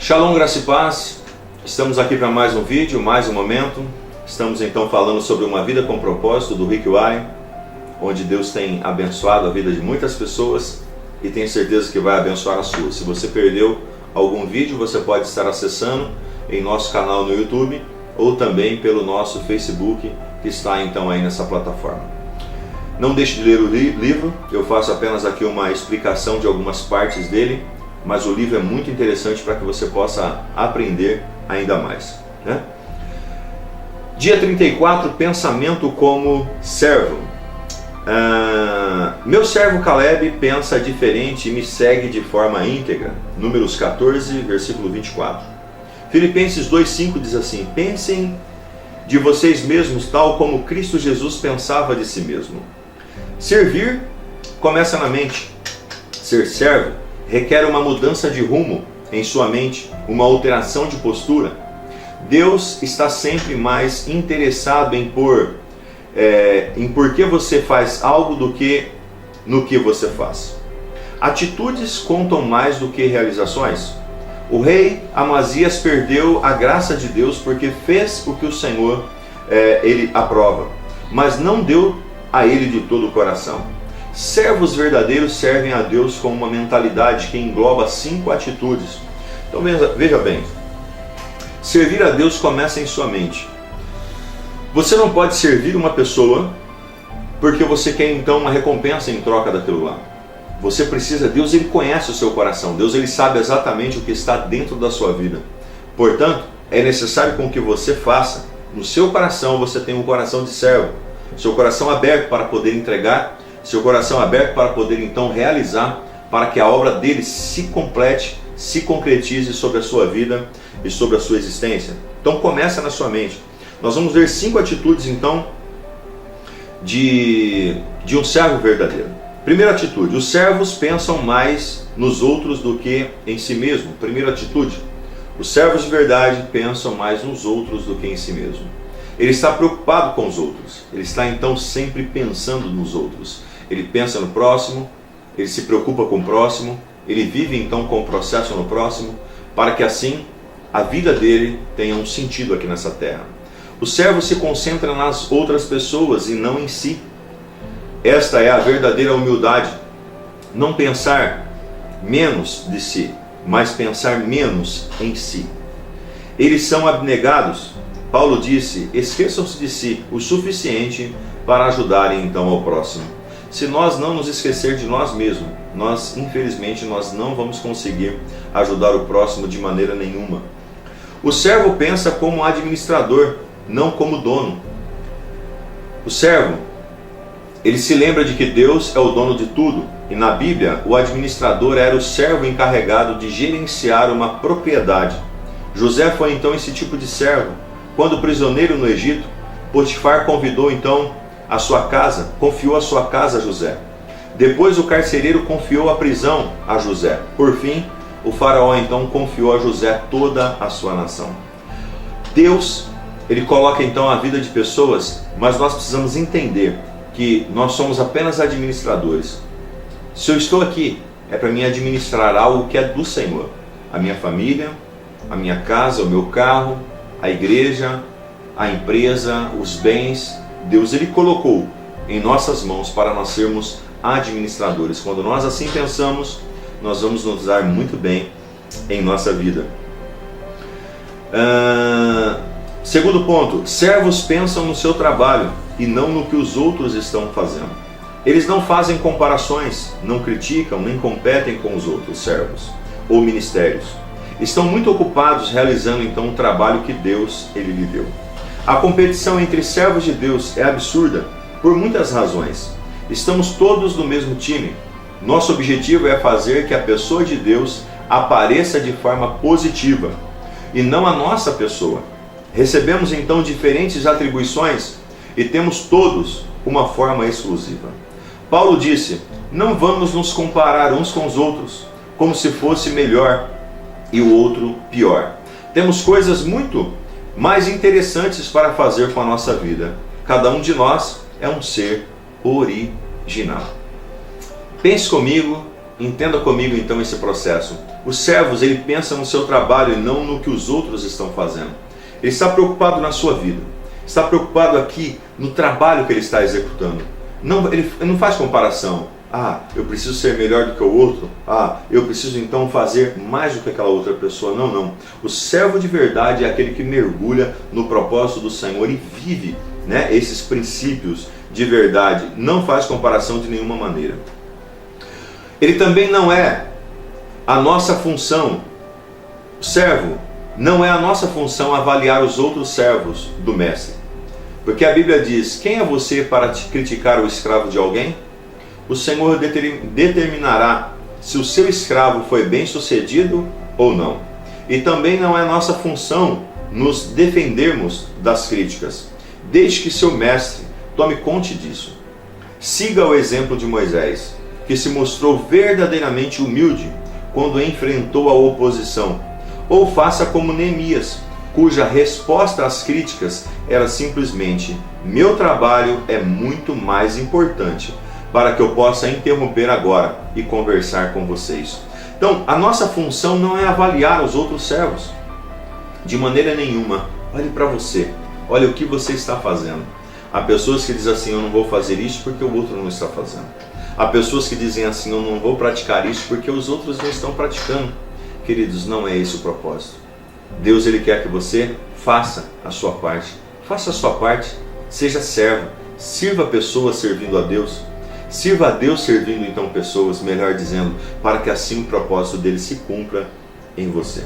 Shalom, graça e paz. Estamos aqui para mais um vídeo, mais um momento. Estamos então falando sobre uma vida com propósito do Rick Warren, onde Deus tem abençoado a vida de muitas pessoas e tenho certeza que vai abençoar a sua. Se você perdeu algum vídeo, você pode estar acessando em nosso canal no YouTube ou também pelo nosso Facebook, que está então aí nessa plataforma. Não deixe de ler o livro, eu faço apenas aqui uma explicação de algumas partes dele, mas o livro é muito interessante para que você possa aprender ainda mais, né? Dia 34, pensamento como servo. Meu servo Caleb pensa diferente e me segue de forma íntegra. Números 14, versículo 24. Filipenses 2,5 diz assim: pensem de vocês mesmos tal como Cristo Jesus pensava de si mesmo. Servir começa na mente. Ser servo requer uma mudança de rumo em sua mente, uma alteração de postura. Deus está sempre mais interessado em por que você faz algo do que no que você faz. Atitudes contam mais do que realizações. O rei Amazias perdeu a graça de Deus porque fez o que o Senhor ele aprova, mas não deu a ele de todo o coração. Servos verdadeiros servem a Deus com uma mentalidade que engloba 5 atitudes. Então veja bem, servir a Deus começa em sua mente. Você não pode servir uma pessoa porque você quer então uma recompensa em troca daquilo lá. Você precisa, Deus ele conhece o seu coração, Deus ele sabe exatamente o que está dentro da sua vida. Portanto, é necessário com que você faça, no seu coração você tem um coração de servo, seu coração aberto para poder entregar, seu coração aberto para poder então realizar, para que a obra dele se complete, se concretize sobre a sua vida e sobre a sua existência. Então começa na sua mente. Nós vamos ver 5 atitudes então de um servo verdadeiro. Primeira atitude: os servos pensam mais nos outros do que em si mesmo. Primeira atitude: os servos de verdade pensam mais nos outros do que em si mesmo. Ele está preocupado com os outros, ele está então sempre pensando nos outros. Ele pensa no próximo, ele se preocupa com o próximo, ele vive então com o processo no próximo, para que assim a vida dele tenha um sentido aqui nessa terra. O servo se concentra nas outras pessoas e não em si. Esta é a verdadeira humildade. Não pensar menos de si, mas pensar menos em si. Eles são abnegados. Paulo disse: esqueçam-se de si o suficiente para ajudarem então ao próximo. Se nós não nos esquecer de nós mesmos, infelizmente nós não vamos conseguir ajudar o próximo de maneira nenhuma. O servo pensa como administrador, não como dono. O servo, ele se lembra de que Deus é o dono de tudo, e na Bíblia o administrador era o servo encarregado de gerenciar uma propriedade. José foi então esse tipo de servo. Quando prisioneiro no Egito, Potifar confiou a sua casa a José. Depois o carcereiro confiou a prisão a José. Por fim, o faraó então confiou a José toda a sua nação. Deus, ele coloca então a vida de pessoas, mas nós precisamos entender que nós somos apenas administradores. Se eu estou aqui, é para mim administrar algo que é do Senhor. A minha família, a minha casa, o meu carro, a igreja, a empresa, os bens. Deus ele colocou em nossas mãos para nós sermos administradores. Quando nós assim pensamos, nós vamos nos dar muito bem em nossa vida. Segundo ponto: servos pensam no seu trabalho e não no que os outros estão fazendo. Eles não fazem comparações, não criticam, nem competem com os outros servos ou ministérios. Estão muito ocupados realizando então o trabalho que Deus ele lhe deu. A competição entre servos de Deus é absurda por muitas razões. Estamos todos no mesmo time. Nosso objetivo é fazer que a pessoa de Deus apareça de forma positiva e não a nossa pessoa. Recebemos então diferentes atribuições e temos todos uma forma exclusiva. Paulo disse: não vamos nos comparar uns com os outros, como se fosse melhor e o outro pior. Temos coisas muito mais interessantes para fazer com a nossa vida. Cada um de nós é um ser original. Pense comigo Entenda comigo então esse processo. Os servos, ele pensa no seu trabalho e não no que os outros estão fazendo. Ele está preocupado na sua vida. Está preocupado aqui no trabalho que ele está executando. Não, ele não faz comparação. Eu preciso ser melhor do que o outro. Eu preciso então fazer mais do que aquela outra pessoa. Não. O servo de verdade é aquele que mergulha no propósito do Senhor e vive, esses princípios de verdade. Não faz comparação de nenhuma maneira. Ele também não é a nossa função. O servo não é a nossa função avaliar os outros servos do mestre. Porque a Bíblia diz: quem é você para criticar o escravo de alguém? O Senhor determinará se o seu escravo foi bem sucedido ou não. E também não é nossa função nos defendermos das críticas. Deixe que seu mestre tome conta disso. Siga o exemplo de Moisés, que se mostrou verdadeiramente humilde quando enfrentou a oposição. Ou faça como Neemias, cuja resposta às críticas era simplesmente: meu trabalho é muito mais importante para que eu possa interromper agora e conversar com vocês. Então, a nossa função não é avaliar os outros servos. De maneira nenhuma. Olhe para você. Olha o que você está fazendo. Há pessoas que dizem assim: eu não vou fazer isso porque o outro não está fazendo. Há pessoas que dizem assim: eu não vou praticar isso porque os outros não estão praticando. Queridos, não é esse o propósito. Deus, ele quer que você faça a sua parte. Faça a sua parte. Seja servo. Sirva pessoas servindo a Deus. Sirva a Deus servindo então pessoas, melhor dizendo, para que assim o propósito dele se cumpra em você.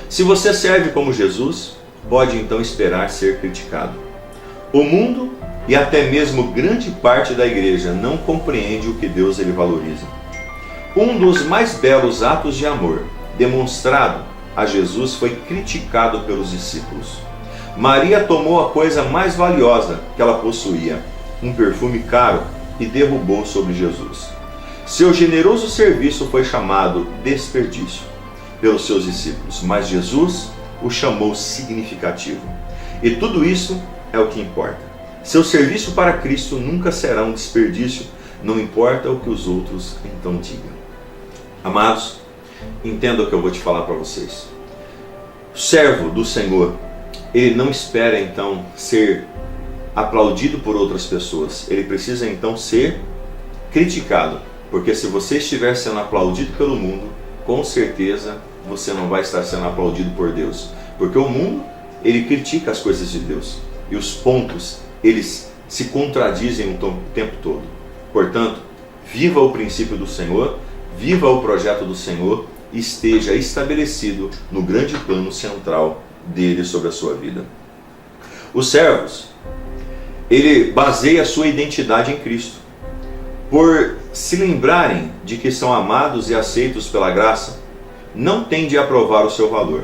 Se você serve como Jesus, pode então esperar ser criticado. O mundo e até mesmo grande parte da igreja não compreende o que Deus ele valoriza. Um dos mais belos atos de amor demonstrado a Jesus foi criticado pelos discípulos. Maria tomou a coisa mais valiosa que ela possuía, um perfume caro, e derrubou sobre Jesus. Seu generoso serviço foi chamado desperdício pelos seus discípulos, mas Jesus o chamou significativo. E tudo isso é o que importa. Seu serviço para Cristo nunca será um desperdício, não importa o que os outros então digam. Amados, entenda o que eu vou te falar para vocês. O servo do Senhor, ele não espera então ser aplaudido por outras pessoas. Ele precisa então ser criticado, porque se você estiver sendo aplaudido pelo mundo, com certeza você não vai estar sendo aplaudido por Deus, porque o mundo, ele critica as coisas de Deus, e os pontos, eles se contradizem o tempo todo. Portanto, viva o princípio do Senhor, viva o projeto do Senhor e esteja estabelecido no grande plano central dele sobre a sua vida. Os servos, ele baseia a sua identidade em Cristo. Por se lembrarem de que são amados e aceitos pela graça, não tende a provar o seu valor.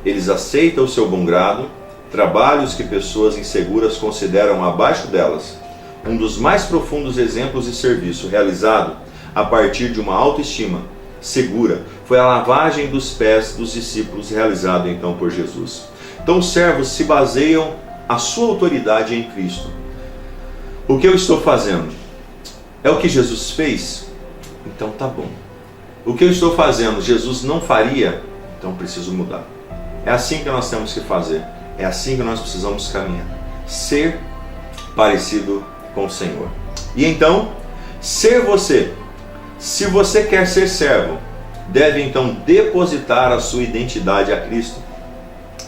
Eles aceitam o seu bom grado, trabalhos que pessoas inseguras consideram abaixo delas. Um dos mais profundos exemplos de serviço realizado a partir de uma autoestima segura foi a lavagem dos pés dos discípulos, realizado então por Jesus. Então os servos se baseiam a sua autoridade em Cristo. O que eu estou fazendo? É o que Jesus fez? Então tá bom. O que eu estou fazendo, Jesus não faria? Então preciso mudar. É assim que nós temos que fazer. É assim que nós precisamos caminhar. Ser parecido com o Senhor. E então, ser você. Se você quer ser servo, deve então depositar a sua identidade a Cristo.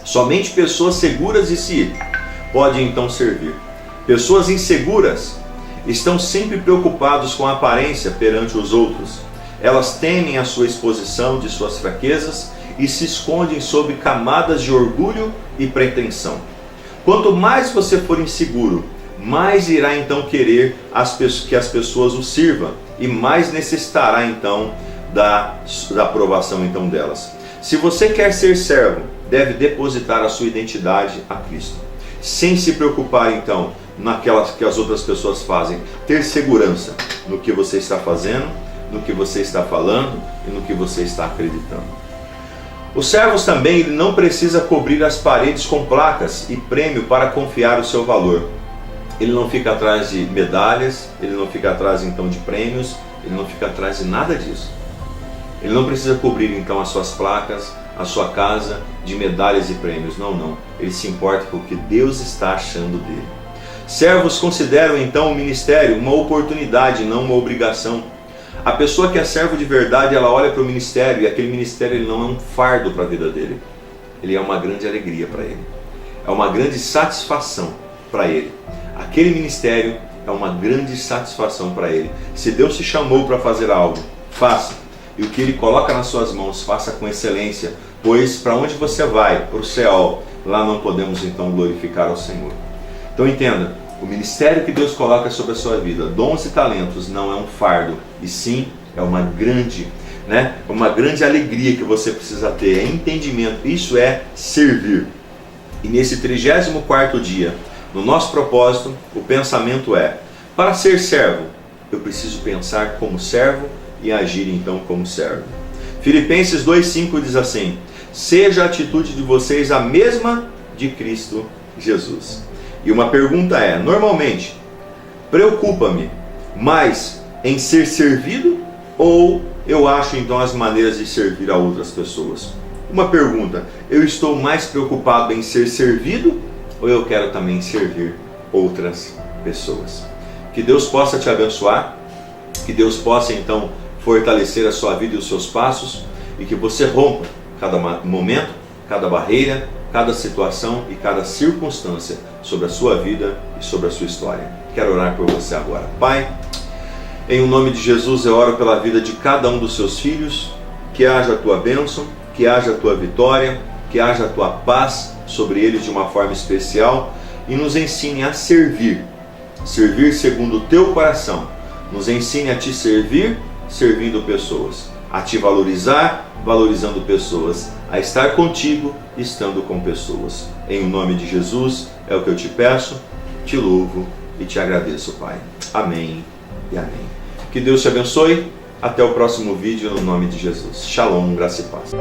Somente pessoas seguras de si podem então servir. Pessoas inseguras estão sempre preocupadas com a aparência perante os outros. Elas temem a sua exposição de suas fraquezas e se escondem sob camadas de orgulho e pretensão. Quanto mais você for inseguro, mais irá então querer que as pessoas o sirvam e mais necessitará então da aprovação então delas. Se você quer ser servo, deve depositar a sua identidade a Cristo, sem se preocupar então naquelas que as outras pessoas fazem. Ter segurança no que você está fazendo, no que você está falando e no que você está acreditando. Os servos também, ele não precisa cobrir as paredes com placas e prêmio para confiar o seu valor. ele não fica atrás de medalhas, ele não fica atrás então de prêmios, ele não fica atrás de nada disso. Ele não precisa cobrir então as suas placas, a sua casa de medalhas e prêmios. Não, não. Ele se importa com o que Deus está achando dele. Servos consideram então o ministério uma oportunidade, não uma obrigação. A pessoa que é servo de verdade, ela olha para o ministério e aquele ministério ele não é um fardo para a vida dele. Ele é uma grande alegria para ele. É uma grande satisfação para ele. Aquele ministério é uma grande satisfação para ele. Se Deus te chamou para fazer algo, faça. E o que Ele coloca nas suas mãos, faça com excelência. Pois para onde você vai? Para o céu. Lá não podemos então glorificar ao Senhor. Então entenda, o ministério que Deus coloca sobre a sua vida, dons e talentos, não é um fardo. E sim, é uma grande alegria que você precisa ter. É entendimento. Isso é servir. E nesse 34º dia, no nosso propósito, o pensamento é: para ser servo, eu preciso pensar como servo e agir então como servo. Filipenses 2,5 diz assim: seja a atitude de vocês a mesma de Cristo Jesus. E uma pergunta é: normalmente, preocupa-me mais em ser servido ou eu acho então as maneiras de servir a outras pessoas? Uma pergunta: eu estou mais preocupado em ser servido ou eu quero também servir outras pessoas? Que Deus possa te abençoar, que Deus possa então fortalecer a sua vida e os seus passos, e que você rompa cada momento, cada barreira, cada situação e cada circunstância sobre a sua vida e sobre a sua história. Quero orar por você agora. Pai, em nome de Jesus eu oro pela vida de cada um dos seus filhos, que haja a tua bênção, que haja a tua vitória, que haja a tua paz sobre eles de uma forma especial, e nos ensine a servir segundo o teu coração. Nos ensine a te servir, servindo pessoas, a te valorizar, valorizando pessoas, a estar contigo, estando com pessoas. Em nome de Jesus é o que eu te peço, te louvo e te agradeço, Pai. Amém e amém. Que Deus te abençoe. Até o próximo vídeo no nome de Jesus. Shalom, graça e paz.